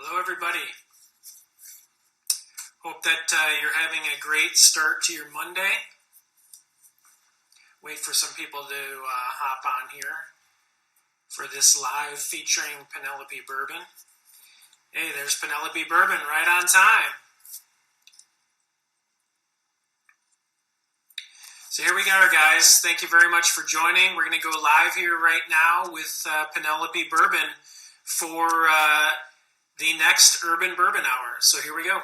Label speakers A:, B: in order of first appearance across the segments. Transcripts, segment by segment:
A: Hello, everybody. Hope that you're having a great start to your Monday. Wait for some people to hop on here for this live featuring Penelope Bourbon. Hey, there's Penelope Bourbon right on time. So here we go, guys. Thank you very much for joining. We're going to go live here right now with Penelope Bourbon for the next Urban Bourbon Hour. So here we go.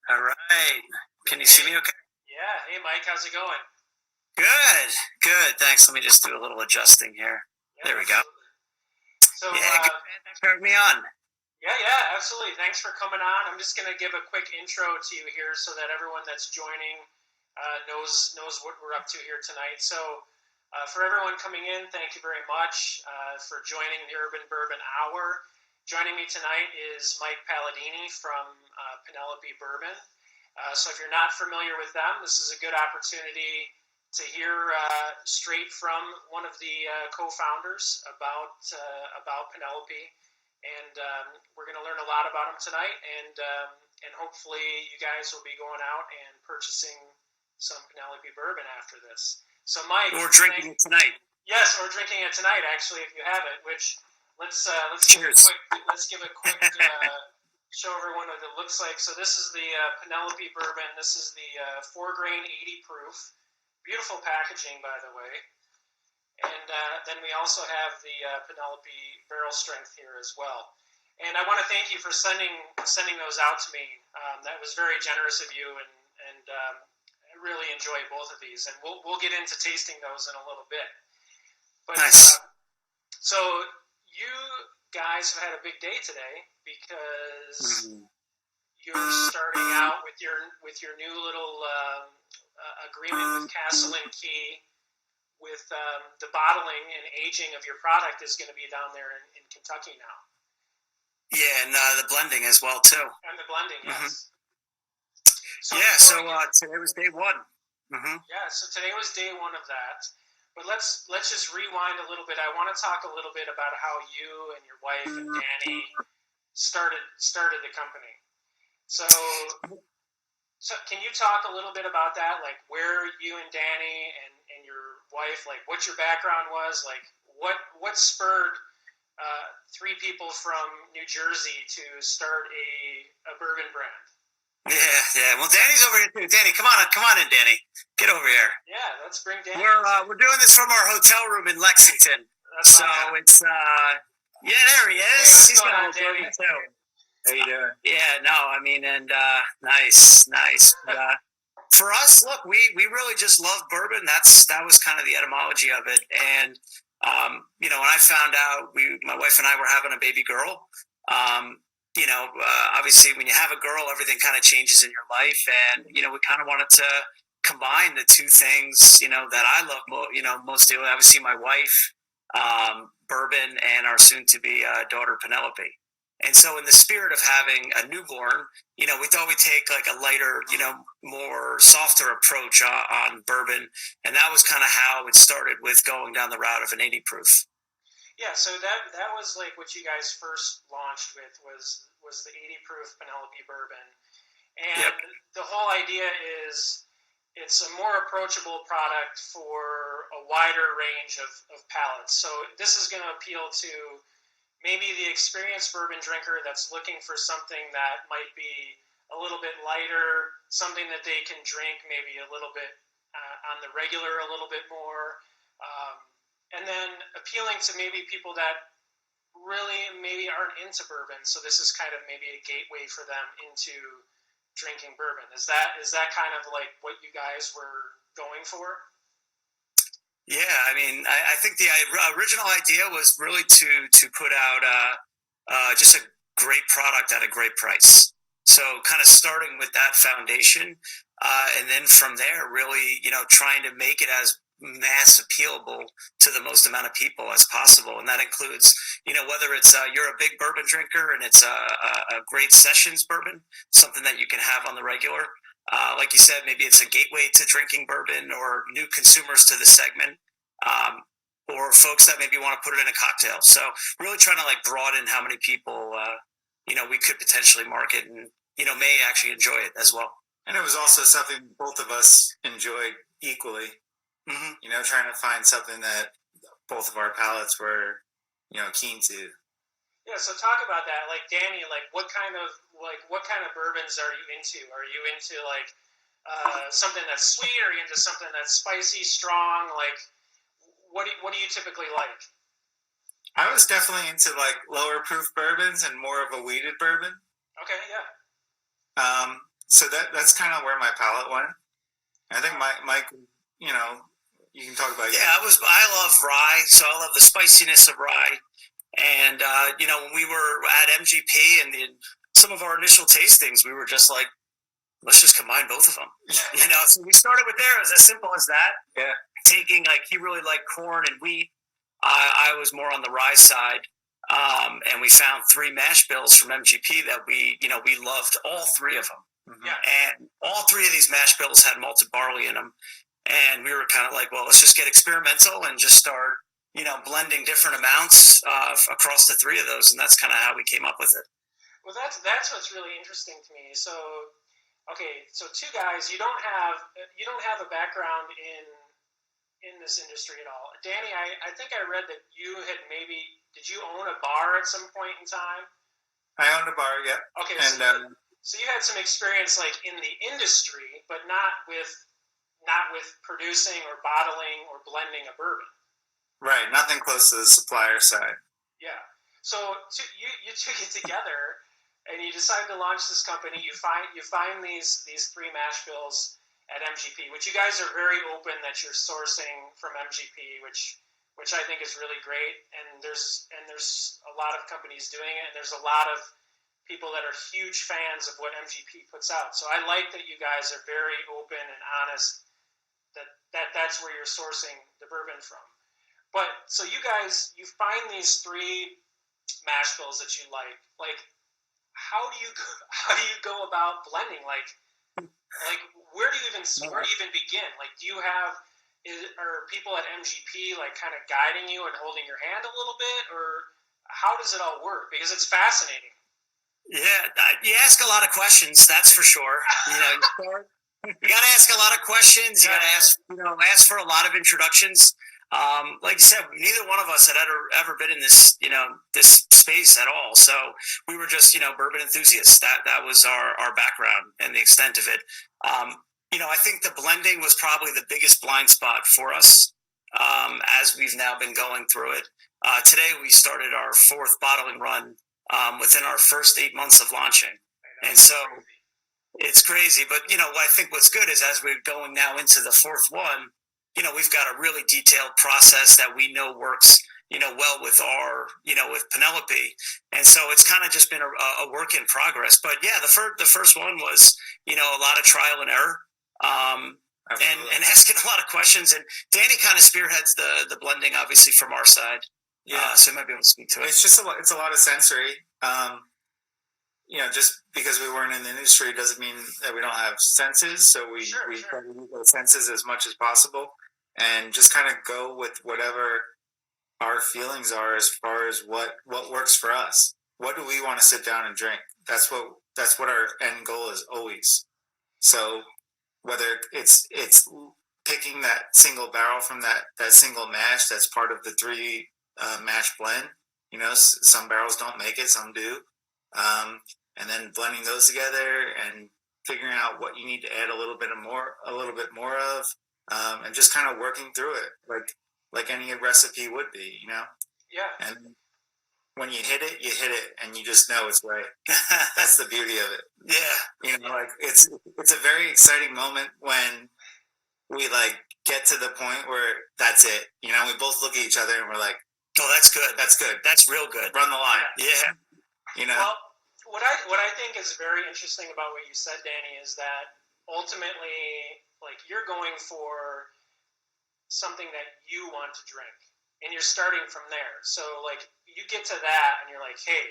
B: All right. Can you see me okay?
A: Yeah. Hey, Mike. How's it going?
B: Good. Thanks. Let me just do a little adjusting here.
A: Yeah,
B: there we go.
A: So,
B: yeah, good. Thanks for having me on.
A: Yeah, absolutely. Thanks for coming on. I'm just going to give a quick intro to you here so that everyone that's joining knows what we're up to here tonight. So for everyone coming in, thank you very much for joining the Urban Bourbon Hour. Joining me tonight is Mike Paladini from Penelope Bourbon. So if you're not familiar with them, this is a good opportunity to hear straight from one of the co-founders about Penelope. And we're going to learn a lot about them tonight, and hopefully you guys will be going out and purchasing some Penelope Bourbon after this. So, Mike,
B: or drinking it tonight.
A: Yes, or drinking it tonight. Actually, if you have it, which let's give a quick show everyone what it looks like. So this is the Penelope Bourbon. This is the 4-grain 80 proof. Beautiful packaging, by the way. And then we also have the Penelope barrel strength here as well. And I want to thank you for sending those out to me. That was very generous of you, and I really enjoy both of these. And we'll get into tasting those in a little bit. But,
B: nice.
A: So you guys have had a big day today because you're starting out with your new little agreement with Castle and Key. With the bottling and aging of your product is going to be down there in Kentucky now.
B: Yeah, and the blending as well too.
A: And the blending, yes.
B: So today was day one.
A: Yeah, so today was day one of that. But let's just rewind a little bit. I want to talk a little bit about how you and your wife and Danny started the company. So can you talk a little bit about that? Like where you and Danny and your wife, like what your background was, like what spurred three people from New Jersey to start a bourbon brand?
B: Yeah. Well, Danny's over here too. Danny, come on in, Danny. Get over here.
A: Yeah, let's bring Danny.
B: We're doing this from our hotel room in Lexington. It's there he is.
A: Hey, he's got a Danny too.
B: How you doing? Yeah, no, I mean, and nice. For us, look, we really just love bourbon. That was kind of the etymology of it. And when I found out my wife and I were having a baby girl, obviously when you have a girl, everything kind of changes in your life. And, we kind of wanted to combine the two things, that I love, most dearly. Obviously my wife, bourbon, and our soon-to-be daughter, Penelope. And so in the spirit of having a newborn, we thought we'd take like a lighter, more softer approach on bourbon. And that was kind of how it started with going down the route of an 80 proof.
A: Yeah, so that was like what you guys first launched with was the 80 proof Penelope Bourbon. And The whole idea is it's a more approachable product for a wider range of palates. So this is going to appeal to maybe the experienced bourbon drinker that's looking for something that might be a little bit lighter, something that they can drink maybe a little bit on the regular a little bit more, and then appealing to maybe people that really maybe aren't into bourbon. So this is kind of maybe a gateway for them into drinking bourbon. Is that kind of like what you guys were going for?
B: Yeah, I mean, I think the original idea was really to put out just a great product at a great price. So kind of starting with that foundation, and then from there, really, trying to make it as mass appealable to the most amount of people as possible. And that includes, whether it's you're a big bourbon drinker and it's a great sessions bourbon, something that you can have on the regular, Like you said, maybe it's a gateway to drinking bourbon or new consumers to the segment, or folks that maybe want to put it in a cocktail. So really trying to like broaden how many people, we could potentially market and, may actually enjoy it as well.
C: And it was also something both of us enjoyed equally. Mm-hmm. Trying to find something that both of our palates were, keen to.
A: Yeah, so talk about that. Like Danny, what kind of bourbons are you into? Are you into something that's sweet? Or are you into something that's spicy, strong? Like, what do you typically like?
C: I was definitely into like lower proof bourbons and more of a wheated bourbon.
A: Okay, yeah.
C: So that's kind of where my palate went. I think Mike, you can talk about.
B: Yeah, I love rye, so I love the spiciness of rye. And when we were at MGP and some of our initial tastings, we were just like, let's just combine both of them. So we started with there. It was as simple as that.
C: Yeah.
B: Taking he really liked corn and wheat. I was more on the rye side. And we found 3 mash bills from MGP that we loved all 3 of them.
C: Mm-hmm.
A: Yeah.
B: And all 3 of these mash bills had malted barley in them. And we were kind of like, well, let's just get experimental and just start, blending different amounts across the 3 of those. And that's kind of how we came up with it.
A: Well, that's what's really interesting to me. So, okay, so 2 guys, you don't have a background in this industry at all. Danny, I think I read that you had did you own a bar at some point in time?
C: I owned a bar, yeah.
A: Okay,
C: and
A: so you had some experience in the industry, but not with producing or bottling or blending a bourbon.
C: Right, nothing close to the supplier side.
A: Yeah. So you took it together, and you decided to launch this company. You find these 3 mash bills at MGP, which you guys are very open that you're sourcing from MGP, which I think is really great. And there's a lot of companies doing it, and there's a lot of people that are huge fans of what MGP puts out. So I like that you guys are very open and honest that's where you're sourcing the bourbon from. But so you guys, you find these 3 mash bills that you like. Like, how do you go about blending? Like where do you even begin? Like, are people at MGP kind of guiding you and holding your hand a little bit, or how does it all work? Because it's fascinating.
B: Yeah, you ask a lot of questions. That's for sure. You got to ask a lot of questions. You got to ask for a lot of introductions. Like you said, neither one of us had ever been in this, this space at all. So we were just, bourbon enthusiasts. That was our background and the extent of it. I think the blending was probably the biggest blind spot for us as we've now been going through it. Today we started our 4th bottling run within our first 8 months of launching. And so it's crazy. But, I think what's good is as we're going now into the 4th one, we've got a really detailed process that we know works, well with with Penelope. And so it's kind of just been a work in progress. But yeah, the first one was, a lot of trial and error, and asking a lot of questions. And Danny kind of spearheads the blending, obviously, from our side. Yeah. So you might be able to speak to it.
C: It's a lot of sensory. Just because we weren't in the industry doesn't mean that we don't have senses. So we try to use those senses as much as possible and just kind of go with whatever our feelings are as far as what works for us. What do we want to sit down and drink? That's what our end goal is always. So whether it's picking that single barrel from that single mash that's part of the 3 mash blend, some barrels don't make it, some do. And then blending those together and figuring out what you need to add a little bit more of, and just kind of working through it like any recipe would be,
A: Yeah.
C: And when you hit it, and you just know it's right. That's the beauty of it.
B: Yeah.
C: It's a very exciting moment when we get to the point where that's it. We both look at each other and we're like,
B: oh, that's good.
C: That's good.
B: That's real good.
C: Run the line.
B: Yeah.
A: Well, what I think is very interesting about what you said, Danny, is that ultimately, you're going for something that you want to drink, and you're starting from there. So, you get to that, and you're like, hey,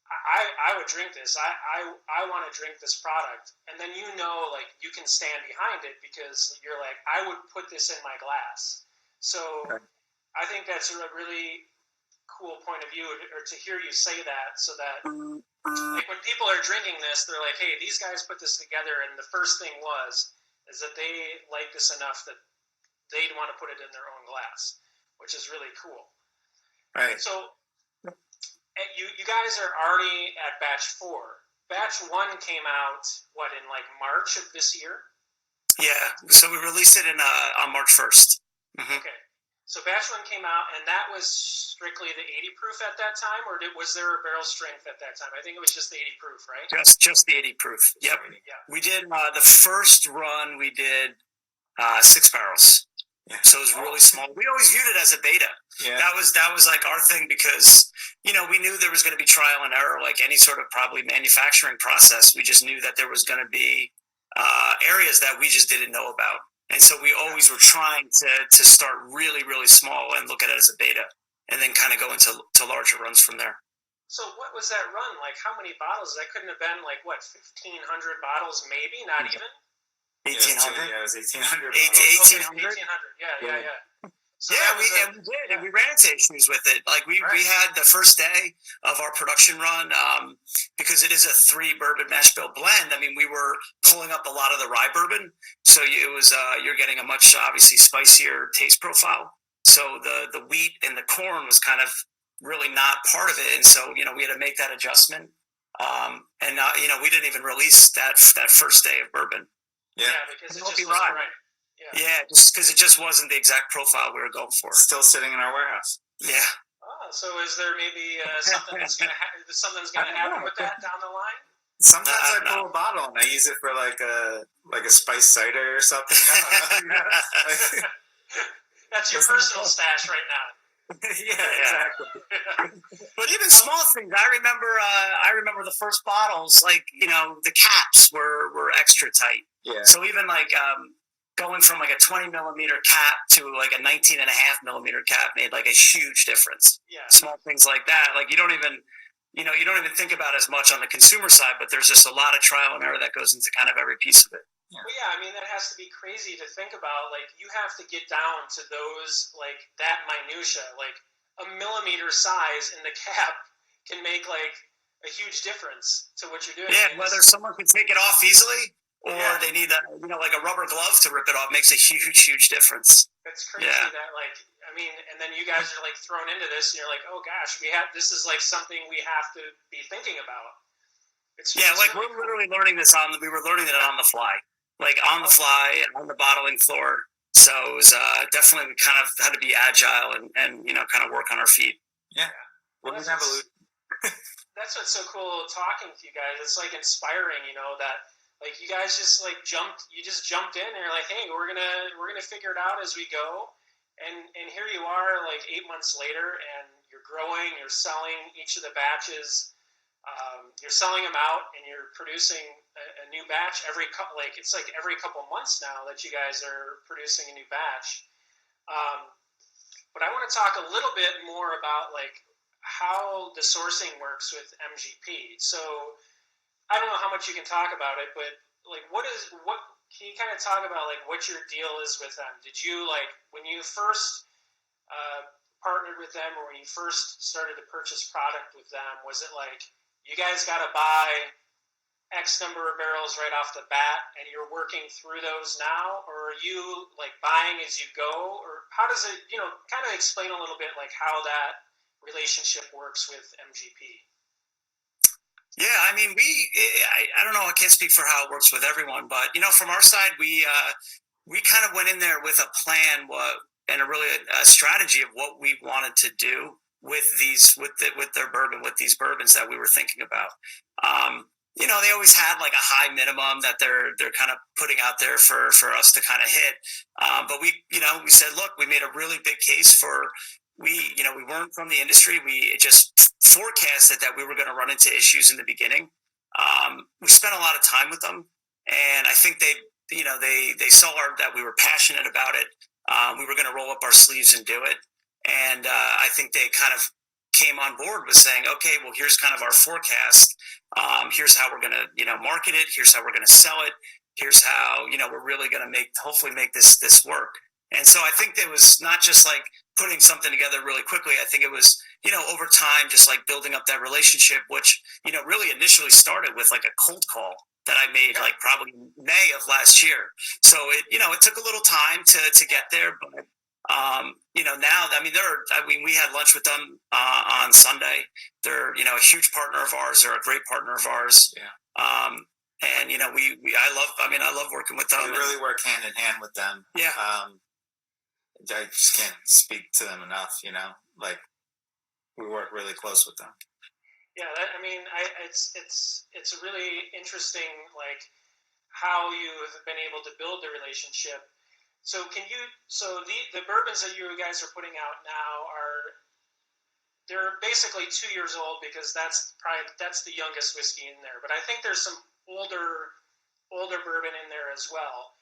A: I would drink this. I want to drink this product. And then like you can stand behind it because you're like, I would put this in my glass. So I think that's a really cool point of view, or to hear you say that, so that like when people are drinking this, they're like, hey, these guys put this together, and the first thing is that they like this enough that they'd want to put it in their own glass, which is really cool.
C: Right.
A: So you guys are already at batch 4. Batch 1 came out in like March of this year.
B: Yeah, so we released it on March 1st. Mm-hmm.
A: Okay, so batch 1 came out, and that was strictly the 80 proof at that time, or was there a barrel strength at that time? I think it was just the 80 proof, right?
B: Just the 80 proof. Yep.
A: Yeah.
B: We did the first run. We did 6 barrels. Yeah. So it was really small. We always viewed it as a beta. Yeah. That was like our thing, because we knew there was going to be trial and error, like any sort of probably manufacturing process. We just knew that there was going to be areas that we just didn't know about, and so we always were trying to start really, really small and look at it as a beta, and then kind of go into larger runs from there.
A: So what was that run like? How many bottles? That couldn't have been like 1,500 bottles, maybe, not even.
B: 1,800.
C: Yeah, it was 1,800.
B: 1,800.
A: 1,800. Yeah. So
B: we did. And we ran into issues with it. Like we had the first day of our production run, because it is a 3 bourbon mash bill blend. I mean, we were pulling up a lot of the rye bourbon, so it was you're getting a much obviously spicier taste profile. So the wheat and the corn was kind of really not part of it, and so we had to make that adjustment. And we didn't even release that first day of bourbon.
A: Yeah, because it just wasn't right.
B: Yeah, just because it just wasn't the exact profile we were going for.
C: Still sitting in our warehouse.
B: Yeah.
A: Oh, so is there maybe something's going to happen with that down the line?
C: Sometimes I pull a bottle and I use it for like a spice cider or something.
A: That's your personal stash right now.
C: Yeah, exactly.
B: But even small things. I remember the first bottles, like the caps were extra tight.
C: Yeah.
B: So even like going from like a 20 millimeter cap to like a 19.5 millimeter cap made like a huge difference.
A: Yeah.
B: Small things like that, like you don't even think about as much on the consumer side, but there's just a lot of trial and error that goes into kind of every piece of it.
A: Yeah. Well, yeah, I mean, that has to be crazy to think about. Like, you have to get down to those, like, that minutia. Like, a millimeter size in the cap can make, like, a huge difference to what you're doing.
B: Yeah, whether someone can take it off easily or they need like a rubber glove to rip it off makes a huge, huge difference.
A: That's crazy that, like, I mean, and then you guys are, like, thrown into this, and you're like, oh, gosh, this is, like, something we have to be thinking about.
B: We're literally learning this we were learning it on the fly. Like on the fly, on the bottling floor. So it was definitely kind of had to be agile and kind of work on our feet.
C: Yeah.
A: That's what's so cool talking to you guys. It's like inspiring, that like you guys just like jumped in and you're like, hey, we're gonna figure it out as we go. And here you are like 8 months later, and you're growing, you're selling each of the batches. You're selling them out, and you're producing a new batch every couple months now that you guys are producing a new batch. But I want to talk a little bit more about like how the sourcing works with MGP. So I don't know how much you can talk about it, but like what can you kind of talk about like what your deal is with them? Did you like when you first partnered with them, or when you first started to purchase product with them, was it like you guys got to buy X number of barrels right off the bat, and you're working through those now, or are you like buying as you go, or how does it, kind of explain a little bit like how that relationship works with MGP?
B: Yeah, I mean, I don't know, I can't speak for how it works with everyone, but from our side, we kind of went in there with a plan, and a strategy of what we wanted to do with their bourbon, with these bourbons that we were thinking about. They always had like a high minimum that they're kind of putting out there for us to kind of hit. But we said, look, we made a really big case for, we weren't from the industry. We just forecasted that we were going to run into issues in the beginning. We spent a lot of time with them, and I think they saw that we were passionate about it. We were going to roll up our sleeves and do it. And I think they kind of came on board with saying, okay, well, here's kind of our forecast. Here's how we're going to, market it. Here's how we're going to sell it. Here's how, we're really going to hopefully make this work. And so I think it was not just like putting something together really quickly. I think it was, over time, just like building up that relationship, which, really initially started with like a cold call that I made like probably May of last year. So it took a little time to get there, but now, we had lunch with them on Sunday. They're, a huge partner of ours. They're a great partner of ours.
C: Yeah.
B: And I love working with them.
C: We really work hand in hand with them.
B: Yeah.
C: I just can't speak to them enough. Like we work really close with them.
A: Yeah, it's really interesting, like how you have been able to build the relationship. So the bourbons that you guys are putting out now they're basically 2 years old, because that's the youngest whiskey in there. But I think there's some older bourbon in there as well.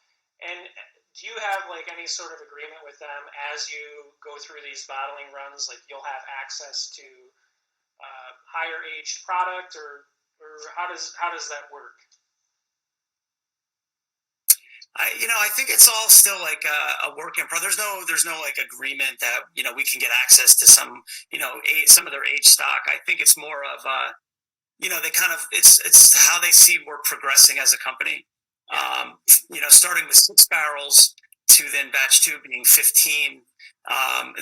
A: And do you have like any sort of agreement with them as you go through these bottling runs? Like you'll have access to higher aged product, or how does that work?
B: I think it's all still like a work in progress. There's no like agreement that we can get access to some some of their age stock. I think it's more of they kind of it's how they see we're progressing as a company. Starting with 6 barrels to then batch 2 being 15,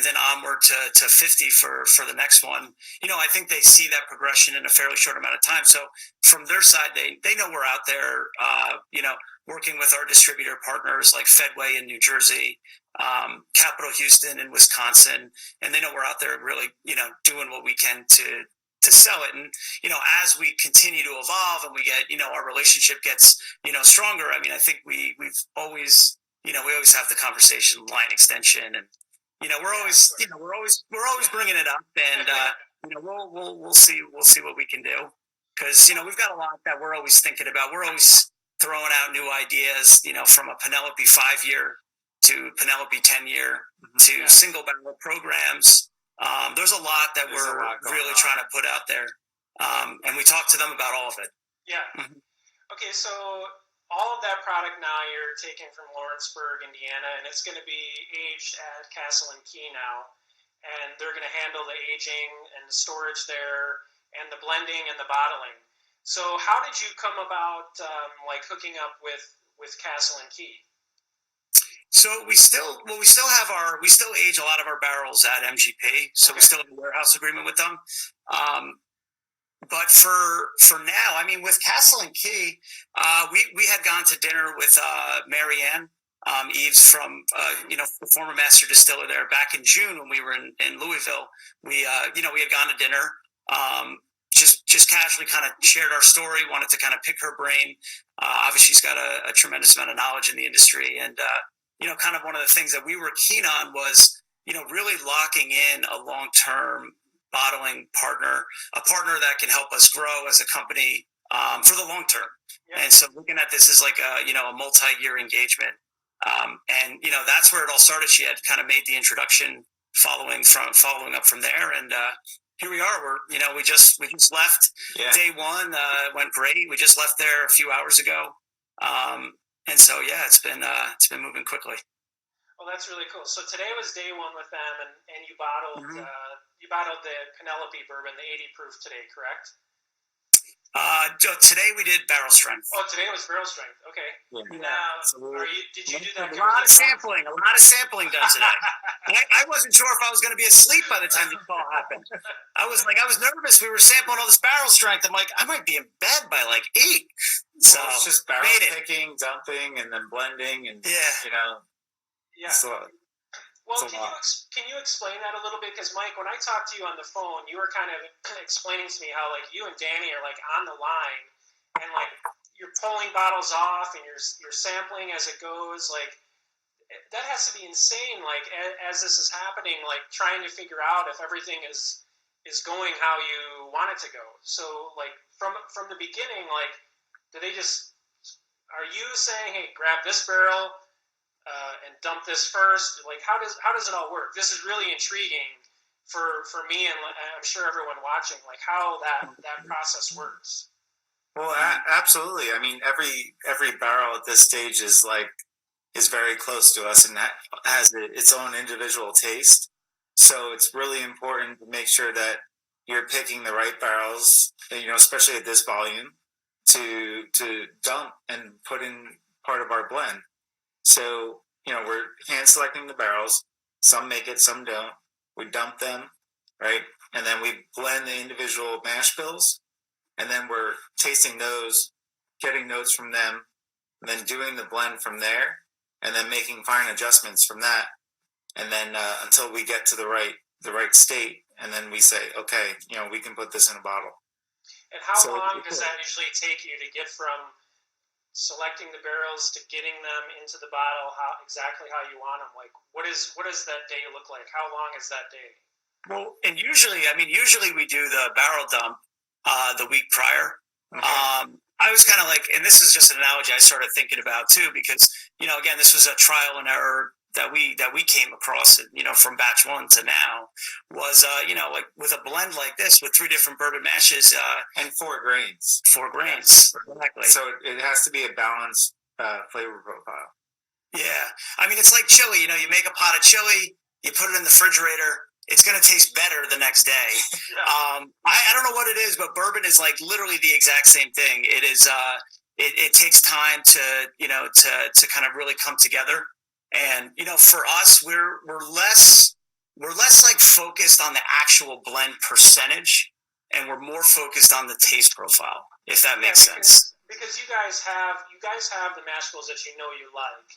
B: then onward to 50 for the next one. I think they see that progression in a fairly short amount of time. So from their side, they know we're out there, working with our distributor partners like Fedway in New Jersey, Capital Houston in Wisconsin, and they know we're out there really, doing what we can to sell it. And, as we continue to evolve and we get, our relationship gets, stronger. I mean, I think we've always, we always have the conversation line extension, and, we're always bringing it up, and, we'll see what we can do. Cause, we've got a lot that we're always thinking about. We're always throwing out new ideas, from a Penelope 5-year to Penelope 10-year to single barrel programs. There's a lot that we're really trying to put out there. And we talk to them about all of it.
A: Yeah. Mm-hmm. Okay, so all of that product now you're taking from Lawrenceburg, Indiana, and it's going to be aged at Castle and Key now. And they're going to handle the aging and the storage there and the blending and the bottling. So how did you come about hooking up with Castle and Key?
B: So we still age a lot of our barrels at MGP. So we still have a warehouse agreement with them. But for now, I mean, with Castle and Key, we had gone to dinner with Marianne Eves from the former master distiller there back in June when we were in Louisville. We had gone to dinner. Just casually kind of shared our story, wanted to kind of pick her brain. Obviously, she's got a tremendous amount of knowledge in the industry. And, kind of one of the things that we were keen on was, really locking in a long-term bottling partner, a partner that can help us grow as a company for the long term. Yeah. And so looking at this as like a multi-year engagement. And, that's where it all started. She had kind of made the introduction following up from there. And, here we are. We just left. Yeah. Day one went great. We just left there a few hours ago, and so it's been moving quickly.
A: Well, that's really cool. So today was day one with them, and you bottled the Penelope Bourbon, the 80 proof today, correct?
B: Today we did barrel strength.
A: Oh, today was barrel strength. Okay. Yeah. Now, did you do that?
B: A lot of sampling done today. I wasn't sure if I was going to be asleep by the time the call happened. I was nervous. We were sampling all this barrel strength. I'm like, I might be in bed by like 8. So
C: it's just barrel picking, dumping, and then blending, and
A: Yeah. Well,
C: can
A: you explain that a little bit? Because Mike, when I talked to you on the phone, you were kind of explaining to me how like you and Danny are like on the line, and like you're pulling bottles off and you're sampling as it goes. Like that has to be insane. Like as this is happening, like trying to figure out if everything is going how you want it to go. So like from the beginning, like are you saying, hey, grab this barrel and dump this first? Like how does it all work? This is really intriguing for me, and I'm sure everyone watching, like how that process works.
C: Well, absolutely. I mean, every barrel at this stage is very close to us, and that has its own individual taste. So it's really important to make sure that you're picking the right barrels, especially at this volume, to dump and put in part of our blend. So, we're hand selecting the barrels. Some make it, some don't. We dump them, right? And then we blend the individual mash bills. And then we're tasting those, getting notes from them, and then doing the blend from there, and then making fine adjustments from that. And then until we get to the right state. And then we say, okay, we can put this in a bottle.
A: And how long does that usually take you to get from selecting the barrels to getting them into the bottle exactly how you want them? Like, what does that day look like? How long is that day?
B: Well, and usually we do the barrel dump the week prior.
C: Okay.
B: I was kind of like, and this is just an analogy I started thinking about too, because again, this was a trial and error that we came across, from batch one to now, was like with a blend like this with 3 different bourbon mashes
C: and 4 grains.
B: 4 grains, exactly.
C: So it has to be a balanced flavor profile.
B: Yeah, I mean, it's like chili. You make a pot of chili, you put it in the refrigerator. It's going to taste better the next day.
A: Yeah.
B: I don't know what it is, but bourbon is like literally the exact same thing. It is. It takes time to kind of really come together. And for us, we're less like focused on the actual blend percentage, and we're more focused on the taste profile, if that makes sense.
A: Because you guys have the mash bills that you like.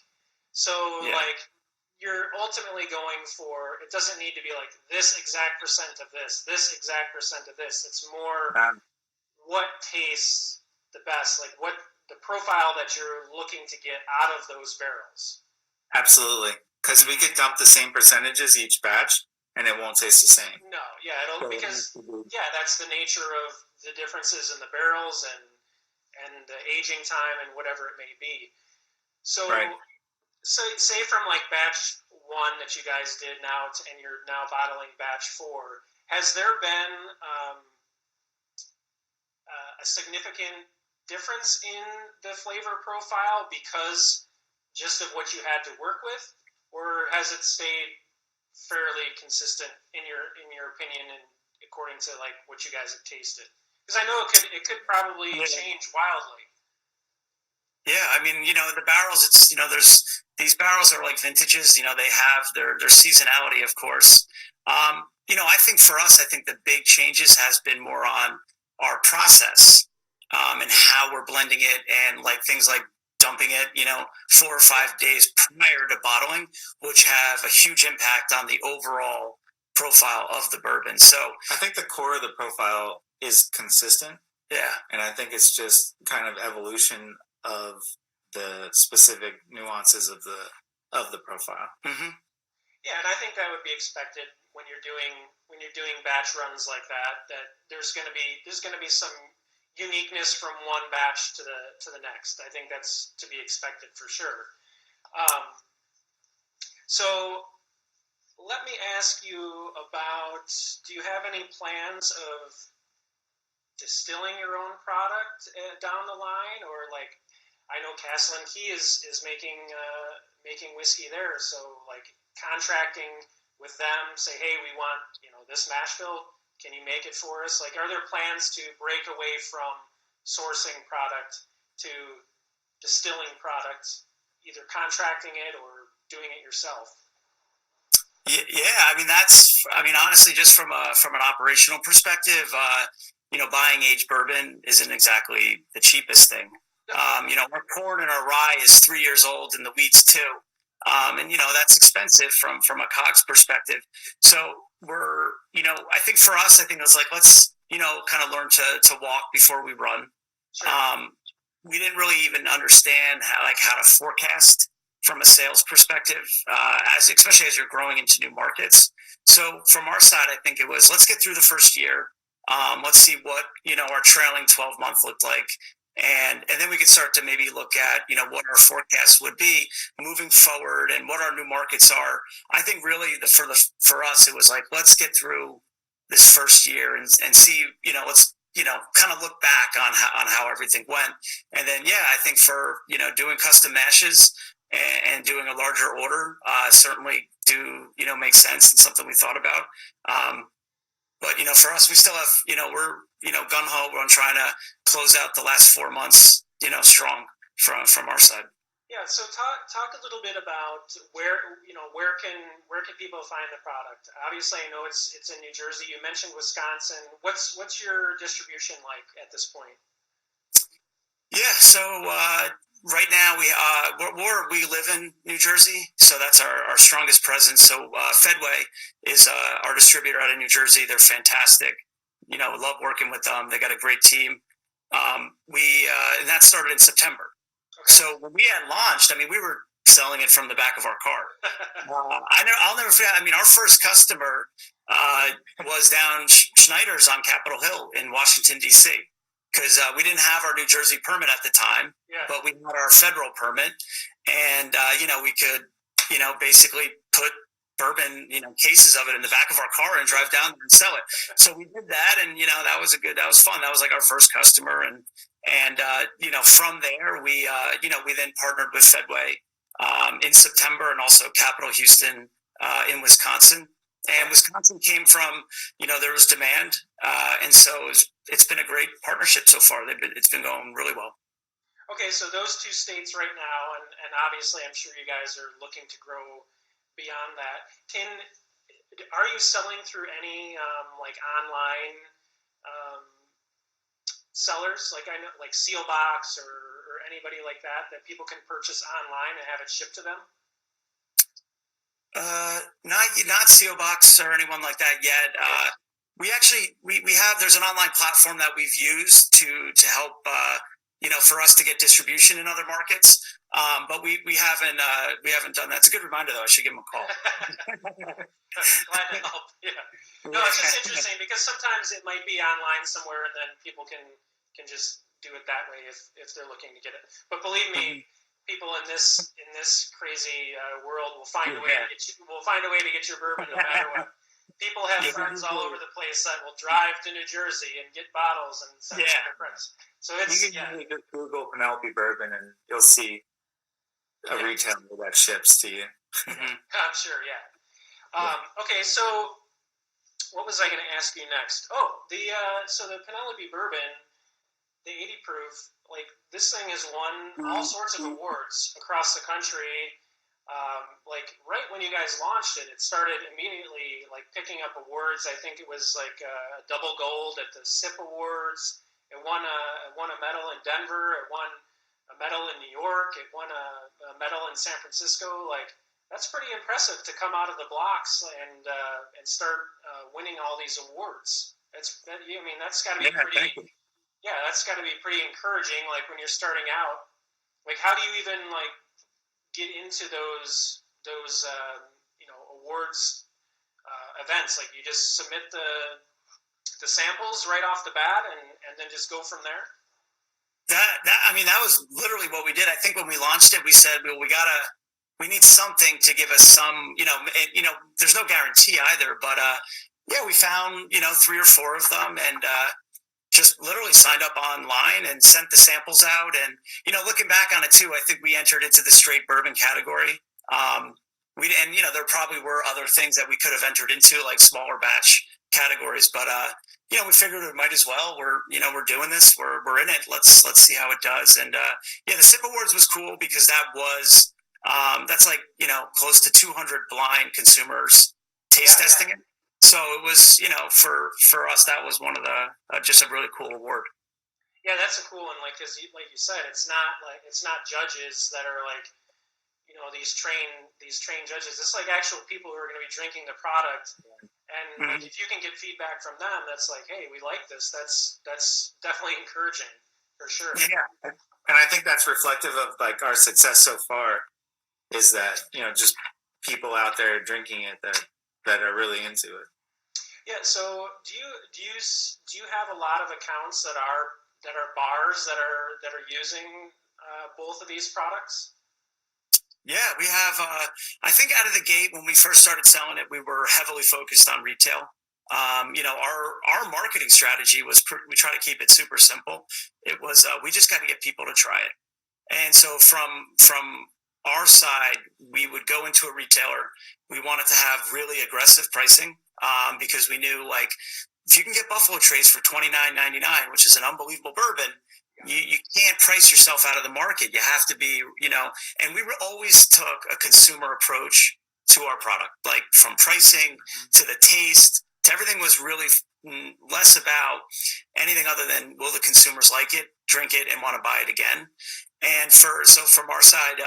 A: So like, you're ultimately going for, it doesn't need to be like this exact percent of this exact percent of this. It's more what tastes the best, like what the profile that you're looking to get out of those barrels.
C: Absolutely. Because we could dump the same percentages each batch and it won't taste the same.
A: No, because that's the nature of the differences in the barrels and the aging time and whatever it may be. So,
C: right.
A: So say from like batch 1 that you guys did now, and you're now bottling batch 4, has there been a significant difference in the flavor profile because just of what you had to work with, or has it stayed fairly consistent in your opinion and according to like what you guys have tasted? Because I know it could probably change wildly.
B: Yeah, I mean, the barrels, it's, there's, these barrels are like vintages, they have their seasonality, of course. I think for us, I think the big changes has been more on our process and how we're blending it, and like things like dumping it, 4 or 5 days prior to bottling, which have a huge impact on the overall profile of the bourbon. So
C: I think the core of the profile is consistent.
B: Yeah.
C: And I think it's just kind of evolution of the specific nuances of the profile.
B: Mm-hmm.
A: Yeah, and I think that would be expected when you're doing batch runs like that. That there's going to be some uniqueness from one batch to the next. I think that's to be expected for sure. So let me ask you about: do you have any plans of distilling your own product down the line, or like? I know Castle and Key is making whiskey there, so like contracting with them, say, hey, we want this mash bill. Can you make it for us? Like, are there plans to break away from sourcing product to distilling product, either contracting it or doing it yourself?
B: Yeah, honestly, just from an operational perspective, buying aged bourbon isn't exactly the cheapest thing. Our corn and our rye is 3 years old, and the wheat's 2. And that's expensive from a COGS perspective. So we're, I think for us, it was like, let's, kind of learn to walk before we run.
A: Sure.
B: We didn't really even understand how to forecast from a sales perspective, especially as you're growing into new markets. So from our side, I think it was, let's get through the first year. Let's see what, our trailing 12 month looked like. and then we can start to maybe look at, what our forecast would be moving forward and what our new markets are. I think really for us, it was like, let's get through this first year and see, let's, kind of look back on how everything went. And then, I think for, doing custom mashes and doing a larger order, certainly do, make sense and something we thought about. But, for us, we still have, we're, gung-ho on trying to close out the last 4 months, strong from our side.
A: Yeah. So talk a little bit about where can people find the product? Obviously, I know it's in New Jersey. You mentioned Wisconsin. What's your distribution like at this point?
B: Yeah. So right now we live in New Jersey, so that's our strongest presence. So Fedway is our distributor out of New Jersey. They're fantastic. Love working with them. They got a great team. And that started in September. Okay. So when we had launched, we were selling it from the back of our car. I'll never forget. Our first customer was down Schneider's on Capitol Hill in Washington, D.C., because we didn't have our New Jersey permit at the time, but we had our federal permit. And, we could, basically put bourbon, cases of it in the back of our car and drive down there and sell it. So we did that, and that was fun. That was like our first customer, and from there we then partnered with Fedway in September, and also Capital Houston in Wisconsin. And Wisconsin came from there was demand, and so it's been a great partnership so far. It's been going really well.
A: Okay, so those two states right now, and obviously I'm sure you guys are looking to grow beyond that. Are you selling through any online sellers, like I know, like Sealbox or anybody like that people can purchase online and have it shipped to them?
B: Not Sealbox or anyone like that yet. We actually we have there's an online platform that we've used to help for us to get distribution in other markets. But we haven't done that. It's a good reminder, though. I should give them a call.
A: Glad to help. Yeah. No, it's just interesting because sometimes it might be online somewhere, and then people can just do it that way if they're looking to get it. But believe me, people in this crazy world will find a way to get you. Will find a way to get your bourbon no matter what. People have friends all over the place that will drive to New Jersey and get bottles and send to their friends. So it's
C: you can just Google Penelope Bourbon and you'll see a retailer that ships to you.
A: I'm sure, okay, so what was I going to ask you next? Oh, the Penelope Bourbon, the 80 proof, like this thing has won all sorts of awards across the country. Like right when you guys launched it, it started immediately like picking up awards. I think it was like a double gold at the SIP Awards. It won a medal in Denver. It won a medal in New York. It won a medal in San Francisco. Like that's pretty impressive to come out of the blocks and start winning all these awards. That's got to be pretty. Yeah, that's got to be pretty encouraging. Like when you're starting out, like how do you even like get into those awards events? Like you just submit the samples right off the bat and then just go from there?
B: That was literally what we did. I think when we launched it, we said, well, we need something to give us some, there's no guarantee either, but we found, 3 or 4 of them and just literally signed up online and sent the samples out. And, looking back on it too, I think we entered into the straight bourbon category. There probably were other things that we could have entered into, like smaller batch categories, but we figured it might as well. We're doing this. We're in it. Let's see how it does. And the SIP Awards was cool because that was that's like close to 200 blind consumers taste testing it. So it was for us that was one of the just a really cool award.
A: Yeah, that's a cool one. Like because like you said, it's not judges that are like these trained judges. It's like actual people who are going to be drinking the product. And like, if you can get feedback from them, that's like, hey, we like this. That's definitely encouraging for sure.
C: Yeah, and I think that's reflective of like our success so far. Is that just people out there drinking it that are really into it.
A: Yeah. So do you have a lot of accounts that are bars that are using both of these products?
B: Yeah, we have. I think out of the gate when we first started selling it, we were heavily focused on retail. Our marketing strategy was we try to keep it super simple. It was we just got to get people to try it, and so from our side, we would go into a retailer. We wanted to have really aggressive pricing because we knew like if you can get Buffalo Trace for $29.99, which is an unbelievable bourbon, you can't price yourself out of the market. You have to be, and we always took a consumer approach to our product, like from pricing to the taste to everything was really less about anything other than will the consumers like it, drink it, and want to buy it again. And from our side,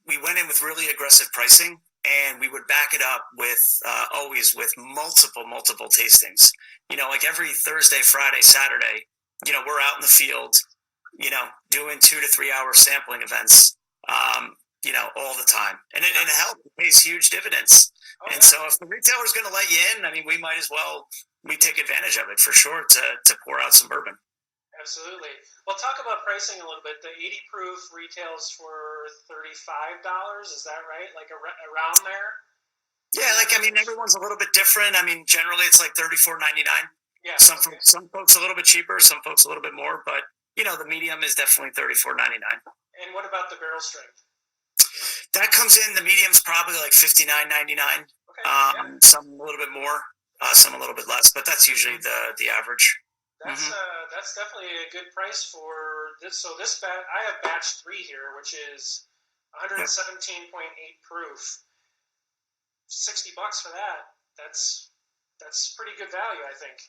B: we went in with really aggressive pricing. And we would back it up with always with multiple tastings. Like every Thursday, Friday, Saturday, we're out in the field, doing 2 to 3 hour sampling events, all the time. And it helps. It pays huge dividends. Oh, and so if the retailer's going to let you in, I mean, we might as well, we take advantage of it for sure to pour out some bourbon.
A: Absolutely. Well, talk about pricing a little bit. The 80 proof retails for $35. Is that right? Like around there?
B: Yeah, everyone's a little bit different. I mean, generally it's like $34.99.
A: Yeah.
B: Some folks a little bit cheaper, some folks a little bit more, but the medium is definitely $34.99.
A: And what about the barrel strength?
B: That comes in. The medium's probably like $59.99. Okay. Some a little bit more, some a little bit less, but that's usually the average.
A: That's definitely a good price for this. So this batch, I have batch 3 here, which is 117.8 proof. $60 for that. That's pretty good value, I think.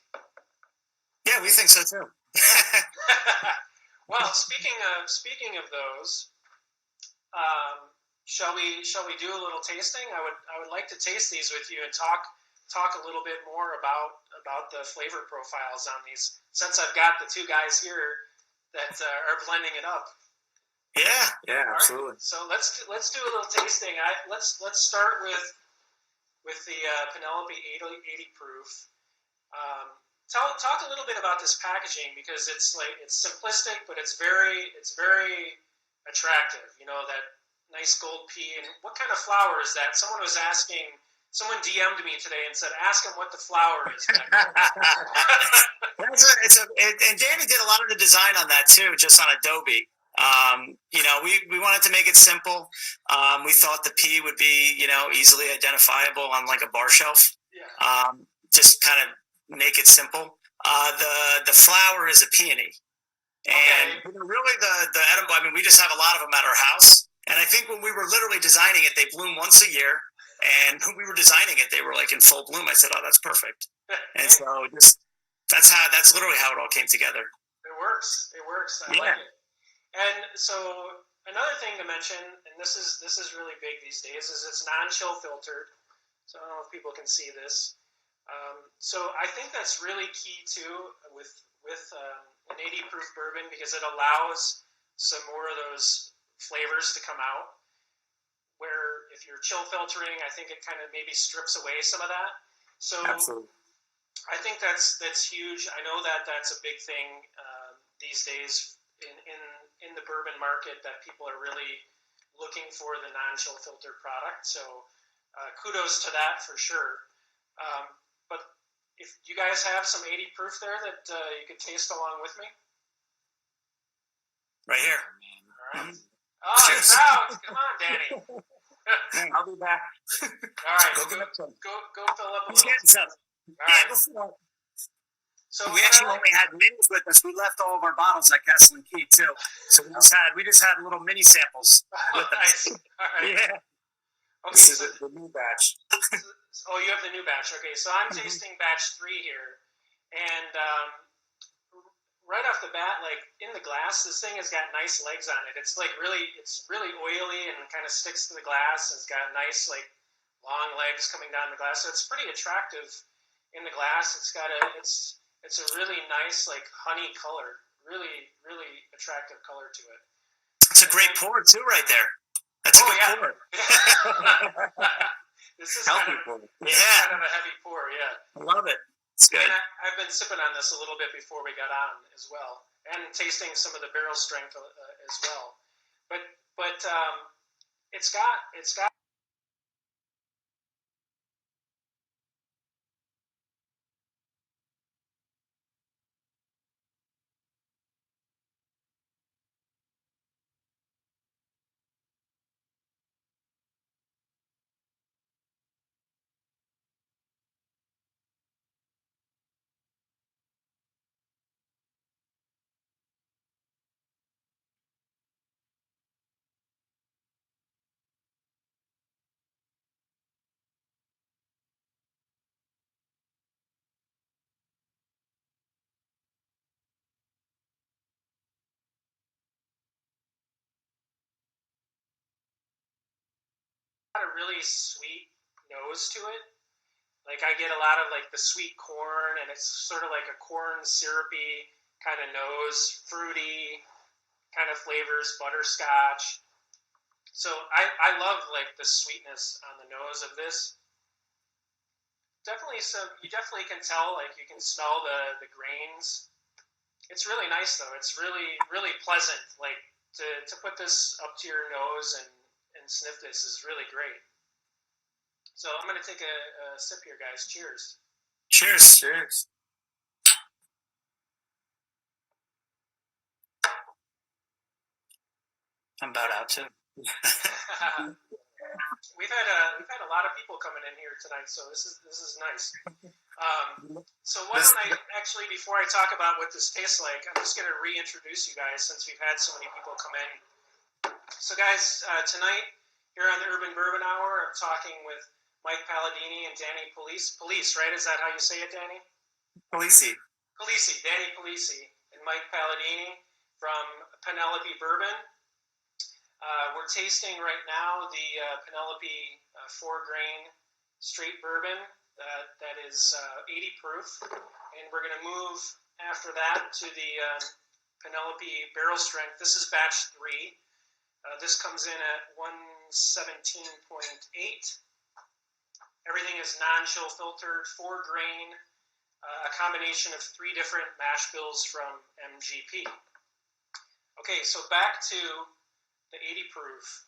B: Yeah, we think so too.
A: Well, speaking of those, shall we do a little tasting? I would like to taste these with you and talk a little bit more about the flavor profiles on these, since I've got the 2 guys here that are blending it up.
B: Yeah, absolutely.
A: Right. So let's do a little tasting. Let's start with the Penelope 80 proof. Talk a little bit about this packaging, because it's simplistic, but it's very attractive. That nice gold P. And what kind of flower is that? Someone DM'd me today and said, ask him what the flower is.
B: And Danny did a lot of the design on that too, just on Adobe. We wanted to make it simple. We thought the P would be, easily identifiable on like a bar shelf. Yeah. Just kind of make it simple. The flower is a peony. And really the edible, we just have a lot of them at our house. And I think when we were literally designing it, they bloom once a year. And when we were designing it, they were like in full bloom. I said, "Oh, that's perfect." And so that's literally how it all came together.
A: It works. I like it. And so another thing to mention, and this is really big these days, is it's non-chill filtered. So I don't know if people can see this. So I think that's really key too with an 80 proof bourbon, because it allows some more of those flavors to come out. Where if you're chill filtering, I think it kind of maybe strips away some of that. So absolutely. I think that's huge. I know that's a big thing these days in the bourbon market, that people are really looking for the non-chill filtered product. So kudos to that for sure. But if you guys have some 80 proof there that you could taste along with me.
B: Right here.
A: All right. Oh, he's out. Come on, Danny.
B: I'll be back.
A: All right. Go fill up a little.
B: Getting some.
A: All right. So
B: we actually only had minis with us. We left all of our bottles at Castle and Key too. So we just had little mini samples with
A: nice.
B: us.
A: All right.
B: Yeah.
C: Okay, this is the new batch.
A: Oh, you have the new batch. Okay, so I'm tasting batch 3 here, and right off the bat, like in the glass, this thing has got nice legs on it. It's really oily and kind of sticks to the glass. It's got nice like long legs coming down the glass, so it's pretty attractive in the glass. It's a really nice like honey color, really attractive color to it.
B: It's a great pour too, right there. That's a good pour.
A: This is
B: healthy
A: kind of a heavy pour. Yeah,
B: I love it. It's good.
A: And I've been sipping on this a little bit before we got on as well. and tasting some of the barrel strength as well. But it's got a really sweet nose to it. Like I get a lot of like the sweet corn, and it's sort of like a corn syrupy kind of nose, fruity kind of flavors, butterscotch. So I love like the sweetness on the nose of this. Definitely you definitely can tell, like you can smell the grains. It's really nice though. It's really pleasant. Like to put this up to your nose and sniff this is really great. So I'm going to take a sip here, guys. Cheers.
B: Cheers.
C: Cheers.
B: I'm about out too.
A: We've had a lot of people coming in here tonight, so this is nice. So why don't I actually, before I talk about what this tastes like, I'm just going to reintroduce you guys since we've had so many people come in. So guys, tonight here on the Urban Bourbon Hour, I'm talking with Mike Paladini and Danny Polise. Polise, right? Is that how you say it, Danny?
C: Polise.
A: Danny Polise and Mike Paladini from Penelope Bourbon. We're tasting right now the Penelope 4-grain straight bourbon that is 80 proof, and we're going to move after that to the Penelope barrel strength. This is batch 3. This comes in at 117.8. Everything is non-chill filtered, 4-grain, a combination of 3 different mash bills from MGP. Okay, so back to the 80 proof.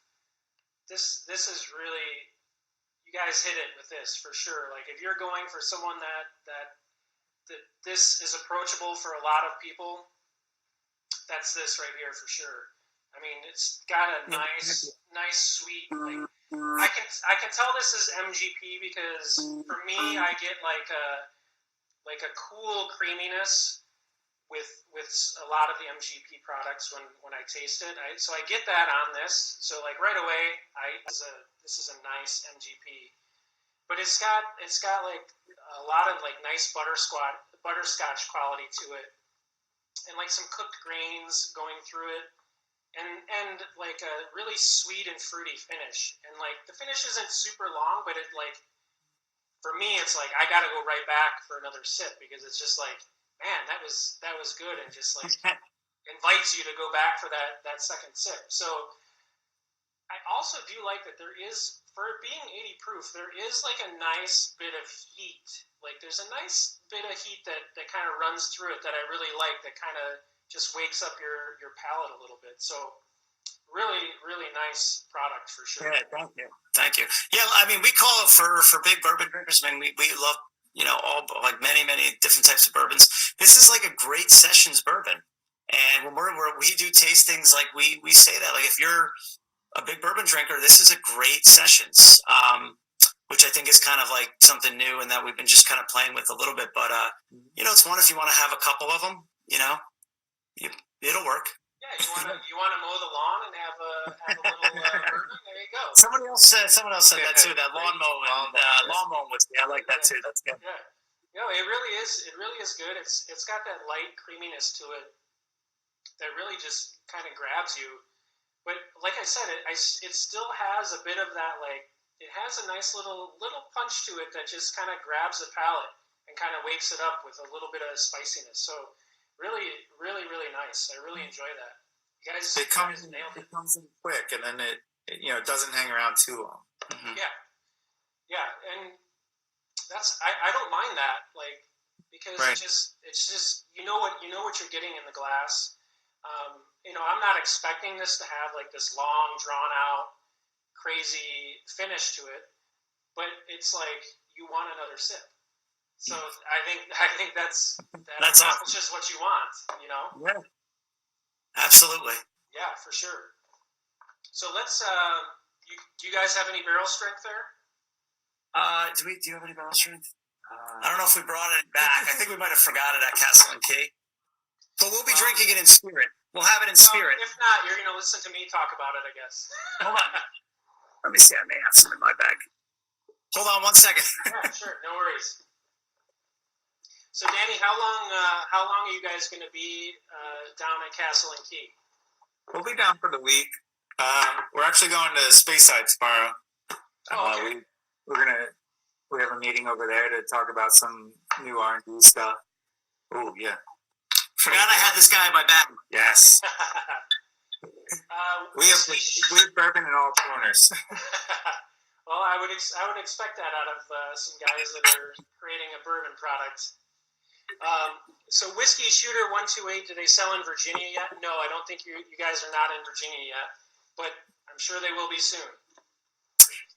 A: This is really, you guys hit it with this for sure. Like if you're going for someone that this is approachable for a lot of people, that's this right here for sure. I mean, it's got a nice sweet, like I can tell this is MGP because for me I get like a cool creaminess with a lot of the MGP products when I taste it. So I get that on this. So like right away, this is a nice MGP, but it's got like a lot of like nice butterscotch quality to it, and like some cooked grains going through it. And like a really sweet and fruity finish. And like the finish isn't super long, but it like, for me, it's like I gotta go right back for another sip because it's just like, man, that was good, and just like invites you to go back for that second sip. So I also do like that there is, for being 80 proof, there is like a nice bit of heat. Like there's a nice bit of heat that kind of runs through it that I really like, that kind of just wakes up your palate a little bit. So really nice product for sure.
B: Yeah, thank you. Yeah, I mean, we call it for big bourbon drinkers. I mean, we love, all like many different types of bourbons. This is like a great sessions bourbon, and when we do tastings, like we say that, like if you're a big bourbon drinker, this is a great sessions, which I think is kind of like something new and that we've been just kind of playing with a little bit. But it's one if you want to have a couple of them, it'll work.
A: Yeah, you want to mow the lawn and have a little bourbon. There you go.
B: Someone else said that too. That lawn mowing was. Yeah, I like that too. That's good.
A: Yeah. No, it really is. It really is good. It's got that light creaminess to it that really just kind of grabs you. But like I said, it still has a bit of that, like it has a nice little punch to it that just kind of grabs the palate and kind of wakes it up with a little bit of spiciness. So really nice. I really enjoy that. You guys,
C: it comes in quick, and then it doesn't hang around too long.
A: Mm-hmm. Yeah, and that's I don't mind that. Like because
C: Right.
A: it's just you know what you're getting in the glass. I'm not expecting this to have like this long, drawn out, crazy finish to it, but it's like you want another sip. So I think that
B: That's
A: accomplishes what you want.
B: Yeah, absolutely.
A: Yeah, for sure. So let's. Do you guys have any barrel strength there?
B: Do you have any barrel strength? I don't know if we brought it back. I think we might have forgot it at Castle and Key. But we'll be drinking it in spirit. We'll have it in spirit.
A: If not, you're going to listen to me talk about it, I guess.
B: Hold on. Let me see. I may have some in my bag. Hold on 1 second.
A: Yeah, sure. No worries. So, Danny, how long are you guys going to be down at Castle and Key?
C: We'll be down for the week. We're actually going to Speyside tomorrow.
A: Okay.
C: We have a meeting over there to talk about some new R&D stuff. Oh yeah.
B: Forgot I had this guy in my bag.
C: Yes. We have bourbon in all corners.
A: Well, I would expect that out of some guys that are creating a bourbon product. So Whiskey Shooter 128, do they sell in Virginia yet? No, I don't think you guys are not in Virginia yet, but I'm sure they will be soon.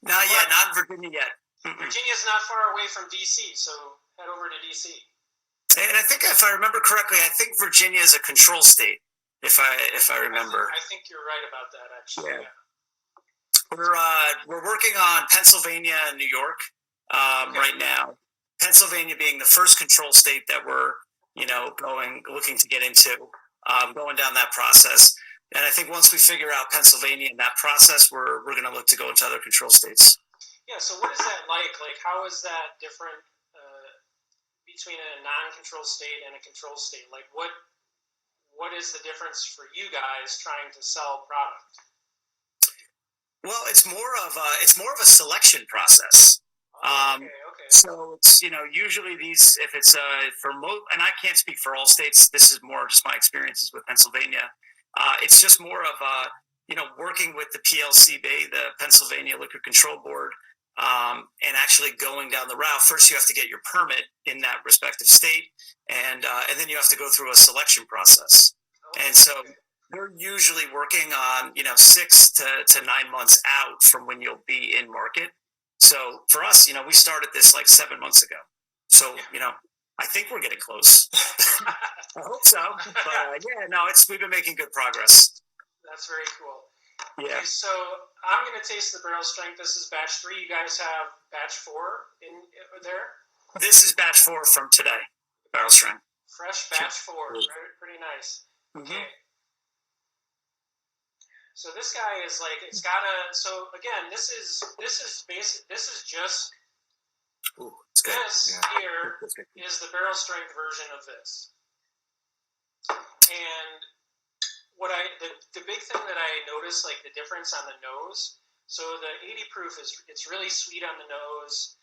B: Not yet, not in Virginia yet.
A: Virginia's not far away from D.C., so head over to D.C.
B: And I think, if I remember correctly, I think Virginia is a control state. If I remember,
A: I think you're right about that. Actually,
B: yeah. We're working on Pennsylvania and New York right now. Pennsylvania being the first control state that we're looking to get into, going down that process. And I think once we figure out Pennsylvania and that process, we're going to look to go into other control states.
A: Yeah. So what is that like? Like, how is that different between a non-control state and a control state? Like, what is the difference for you guys trying to sell product?
B: Well, it's more of a selection process.
A: Okay.
B: So it's usually these, if it's for most, and I can't speak for all states. This is more just my experiences with Pennsylvania. It's just more of working with the PLCB, the Pennsylvania Liquor Control Board, and actually going down the route. First, you have to get your permit in that respective state, and then you have to go through a selection process. And so we're usually working on 6 to 9 months out from when you'll be in market. So for us, we started this like 7 months ago. So I think we're getting close. I hope so. But we've been making good progress.
A: That's very cool.
B: Yeah.
A: Okay, so I'm going to taste the barrel strength. This is batch 3. You guys have batch 4 in there?
B: This is batch 4 from today, barrel strength.
A: Fresh batch 4. Pretty nice.
B: Mm-hmm.
A: Okay. So this guy is like, it's got a, so again, this is basic, this is just, this here is the barrel strength version of this. And the big thing that I noticed, like the difference on the nose, so the 80 proof it's really sweet on the nose.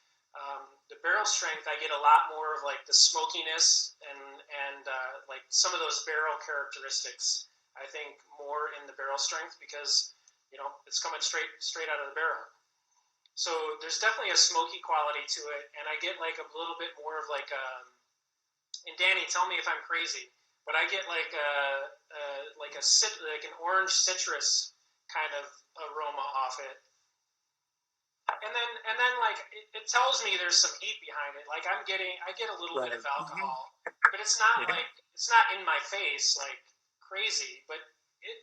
A: The barrel strength, I get a lot more of like the smokiness and like some of those barrel characteristics. I think more in the barrel strength because it's coming straight out of the barrel. So there's definitely a smoky quality to it, and I get like a little bit more of like and Danny, tell me if I'm crazy, but I get like an orange citrus kind of aroma off it. And then like it tells me there's some heat behind it. Like I get a little bit of alcohol, but it's not like it's not in my face like crazy, but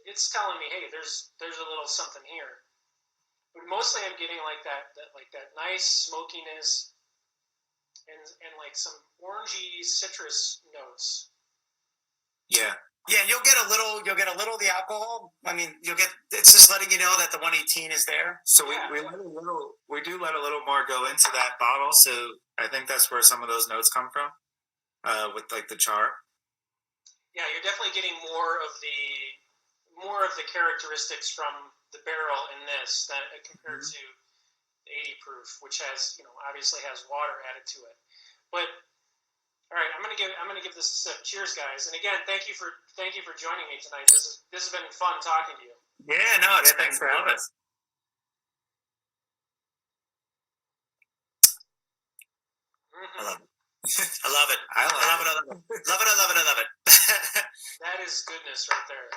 A: it's telling me, hey, there's a little something here. But mostly I'm getting like that nice smokiness and like some orangey citrus notes.
C: Yeah.
B: Yeah, you'll get a little of the alcohol. I mean, it's just letting you know that the 118 is there.
C: So we do let a little more go into that bottle. So I think that's where some of those notes come from, with like the char.
A: Yeah, you're definitely getting more of the characteristics from the barrel in this than compared to the 80 proof, which has obviously has water added to it. But all right, I'm gonna give this a sip. Cheers, guys! And again, thank you for joining me tonight. This has been fun talking to you.
B: Yeah, no, thanks for having us.
C: I love it.
B: I love it. I love it. I love it. Love it. I love it. I love it.
A: That is goodness right there.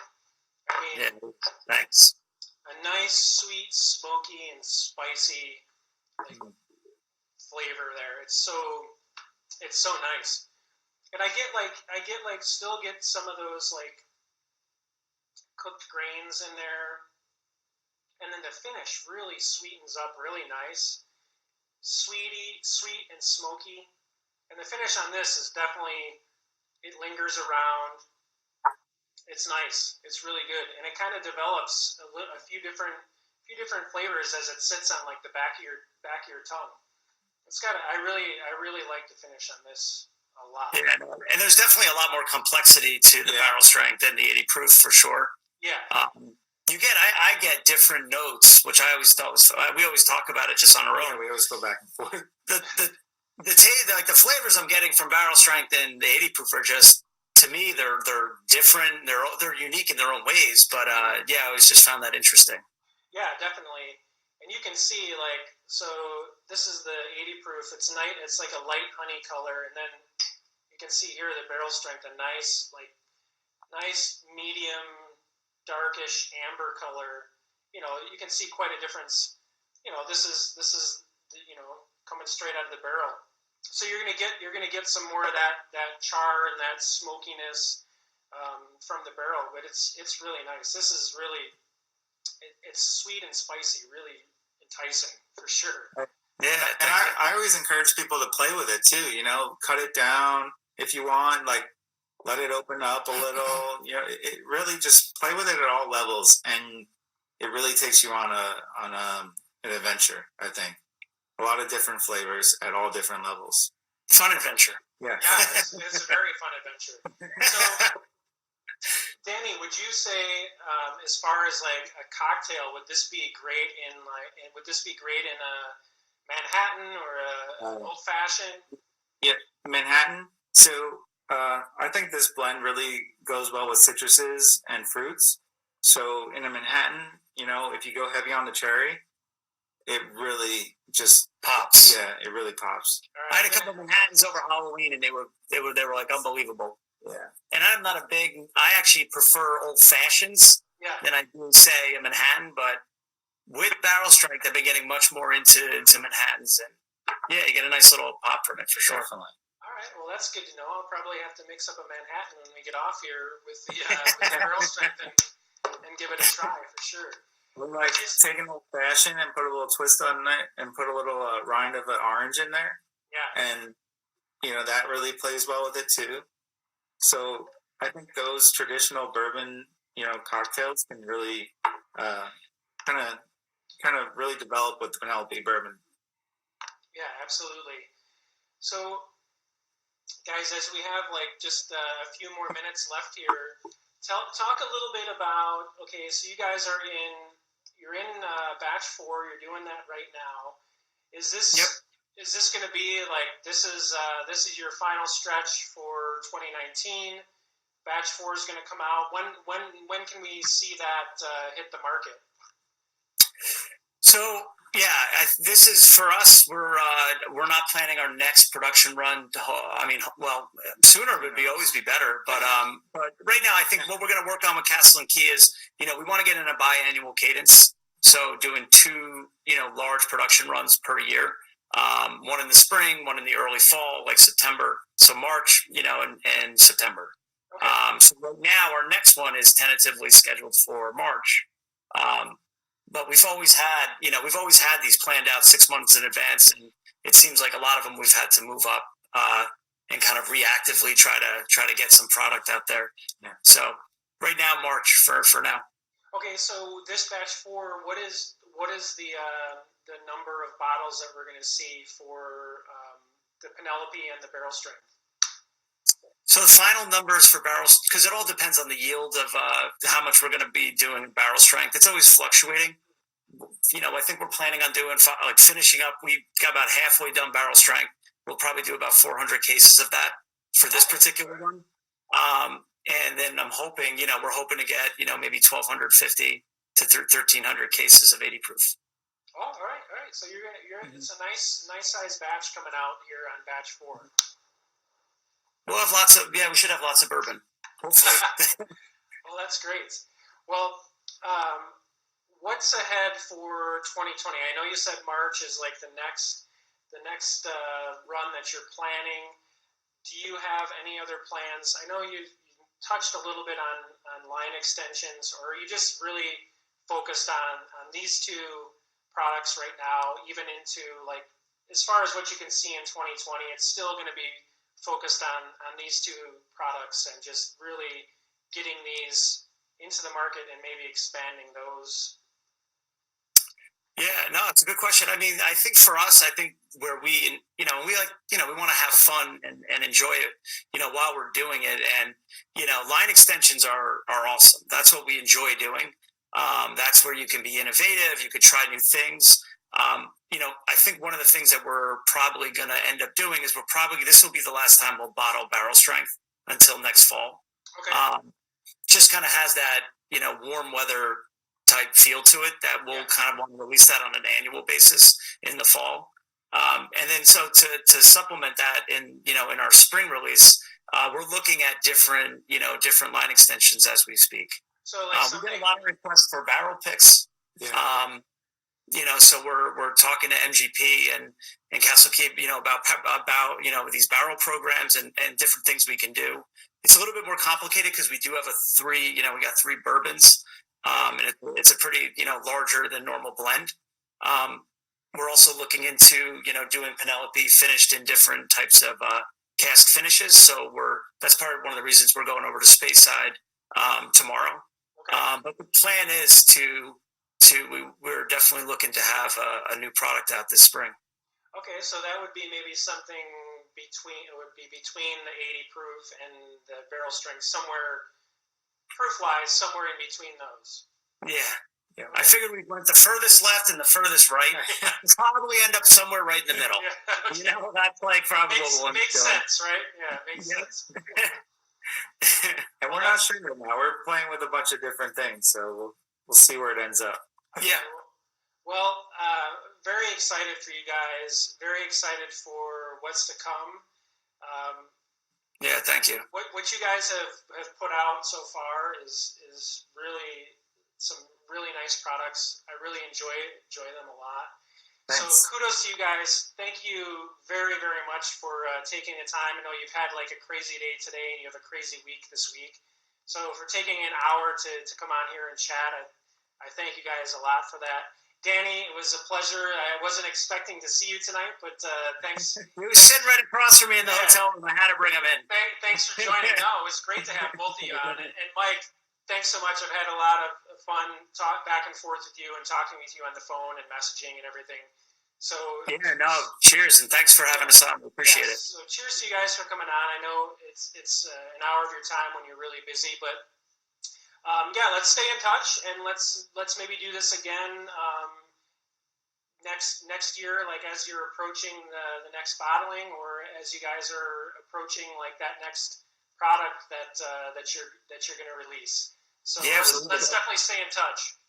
A: I mean,
B: yeah, thanks.
A: A nice, sweet, smoky, and spicy flavor there. It's so nice. And I still get some of those like cooked grains in there, and then the finish really sweetens up really nice, sweet and smoky. And the finish on this is definitely, it lingers around. It's nice. It's really good, and it kind of develops a few different flavors as it sits on like the back of your tongue. I really like the finish on this a lot.
B: Yeah, and there's definitely a lot more complexity to the barrel strength than the 80 proof for sure.
A: Yeah.
B: I get different notes, which I always thought was. We always talk about it just on our own.
C: Yeah, we always go back and forth.
B: The flavors I'm getting from barrel strength and the 80 proof are just, to me, they're different. They're unique in their own ways. But I always just found that interesting.
A: Yeah, definitely. And you can see so this is the 80 proof. It's like a light honey color, and then you can see here the barrel strength, a nice medium darkish amber color. You can see quite a difference. This is coming straight out of the barrel. So you're gonna get some more of that char and that smokiness from the barrel, but it's really nice. This is really it's sweet and spicy, really enticing for sure.
C: Yeah, and I always encourage people to play with it too. Cut it down if you want, like let it open up a little. It really just play with it at all levels, and it really takes you on an adventure. I think. A lot of different flavors at all different levels.
B: Fun adventure.
A: Yeah, it's a very fun adventure. So, Danny, would you say, as far as like a cocktail, would this be great in a Manhattan or a old fashioned?
C: Yeah, Manhattan. So I think this blend really goes well with citruses and fruits. So in a Manhattan, if you go heavy on the cherry, it really just
B: pops.
C: Yeah, it really pops.
B: Right. I had a couple of Manhattans over Halloween, and they were like unbelievable.
C: Yeah.
B: And I actually prefer old fashions than I do say a Manhattan. But with barrel strength, I've been getting much more into Manhattans, and you get a nice little pop from it for sure.
C: Definitely.
A: All right, well that's good to know. I'll probably have to mix up a Manhattan when we get off here with the barrel strength and give it a try for sure.
C: Like take an old fashioned and put a little twist on it and put a little rind of an orange in there.
A: Yeah.
C: And, that really plays well with it too. So I think those traditional bourbon, cocktails can really kind of really develop with Penelope Bourbon.
A: Yeah, absolutely. So, guys, as we have just a few more minutes left here, talk a little bit about, okay, so you guys you're in batch 4, you're doing that right now. Is this going to be this is your final stretch for 2019? Batch 4 is going to come out. When can we see that hit the market?
B: So this is for us. We're not planning our next production run. Sooner would always be better. But right now, I think what we're going to work on with Castle and Key is, we want to get in a biannual cadence. So doing 2, large production runs per year. One in the spring, one in the early fall, like September. So March, and September. Okay. So right now, our next one is tentatively scheduled for March. But we've always had these planned out 6 months in advance, and it seems like a lot of them we've had to move up and kind of reactively try to get some product out there. Yeah. So right now, March for now.
A: Okay, so this batch 4, what is the number of bottles that we're going to see for the Penelope and the barrel strength?
B: So the final numbers for barrels, because it all depends on the yield of how much we're going to be doing barrel strength. It's always fluctuating. I think we're planning on doing finishing up. We got about halfway done barrel strength. We'll probably do about 400 cases of that for this particular one. And then I'm hoping, we're hoping to get, maybe 1,250 to 1,300 cases of 80 proof.
A: Oh, all right. So it's a nice size batch coming out here on batch 4.
B: We'll have lots of, we should have lots of bourbon, hopefully.
A: Well, that's great. Well, what's ahead for 2020? I know you said March is like the next run that you're planning. Do you have any other plans? I know you touched a little bit on line extensions, or are you just really focused on these two products right now, even into like, as far as what you can see in 2020, it's still going to be focused on these two products and just really getting these into the market and maybe expanding those?
B: Yeah, no, it's a good question. I mean, I think for us, I think where we like, we want to have fun and enjoy it, while we're doing it. And, line extensions are awesome. That's what we enjoy doing. That's where you can be innovative. You could try new things. I think one of the things that we're probably going to end up doing is this will be the last time we'll bottle barrel strength until next fall.
A: Okay.
B: Just kind of has that, warm weather type feel to it that we'll kind of want to release that on an annual basis in the fall. And then so to supplement that in our spring release, we're looking at different line extensions as we speak.
A: So like
B: we get a lot of requests for barrel picks.
C: Yeah.
B: So we're talking to MGP and Castle Cape, about these barrel programs and different things we can do. It's a little bit more complicated because we do have we got 3 bourbons, and it's a pretty, larger than normal blend. We're also looking into, doing Penelope finished in different types of cask finishes. So that's one of the reasons we're going over to Speyside tomorrow.
A: Okay.
B: But the plan is we're definitely looking to have a new product out this spring.
A: Okay, so that would be maybe something between the 80 proof and the barrel strength, somewhere proof-wise, somewhere in between those.
B: Yeah.
A: Okay.
B: I figured we went the furthest left and the furthest right. Probably end up somewhere right in the middle.
A: Yeah, okay.
B: That's like probably what
A: makes sense, right? Yeah, makes sense.
C: And we're not sure right now. We're playing with a bunch of different things, so we'll see where it ends up.
B: Yeah.
A: Well, very excited for you guys. Very excited for what's to come.
B: Yeah, thank you.
A: What you guys have put out so far is really some really nice products. I really enjoy them a lot. Thanks. So kudos to you guys. Thank you very, very much for taking the time. I know you've had like a crazy day today and you have a crazy week this week. So for taking an hour to come on here and chat, I thank you guys a lot for that. Danny, it was a pleasure. I wasn't expecting to see you tonight, but thanks.
B: He was sitting right across from me in the hotel room. I had to bring him in.
A: Thanks for joining. No, it was great to have both of you on. And Mike, thanks so much. I've had a lot of fun talk back and forth with you and talking with you on the phone and messaging and everything. So
B: cheers, and thanks for having us on. We appreciate it.
A: So cheers to you guys for coming on. I know it's an hour of your time when you're really busy, but let's stay in touch and let's maybe do this again next year, like as you're approaching the next bottling, or as you guys are approaching like that next product that you're going to release. So let's definitely stay in touch.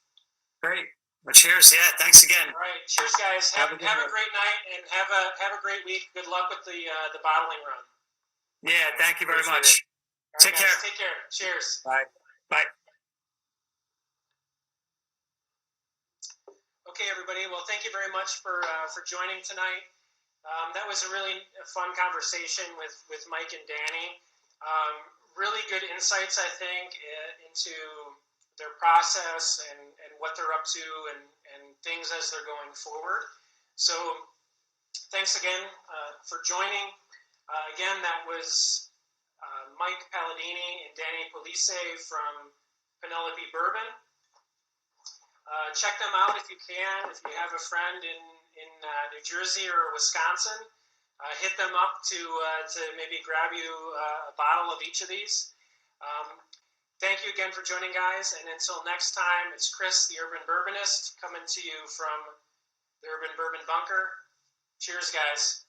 B: Great. Well, cheers. Yeah, thanks again.
A: All right, cheers, guys. Have a great night and have a great week. Good luck with the bottling run.
B: Yeah, thank you very much.
A: Right, take care. Take care. Cheers.
B: Bye. Bye.
A: Okay, everybody. Well, thank you very much for joining tonight. That was a really fun conversation with Mike and Danny. Really good insights, I think, into their process and what they're up to and things as they're going forward. So thanks again for joining. Again, that was Mike Paladini and Danny Polise from Penelope Bourbon. Check them out if you can. If you have a friend in New Jersey or Wisconsin, hit them up to maybe grab you a bottle of each of these. Thank you again for joining, guys. And until next time, it's Chris, the Urban Bourbonist, coming to you from the Urban Bourbon Bunker. Cheers, guys.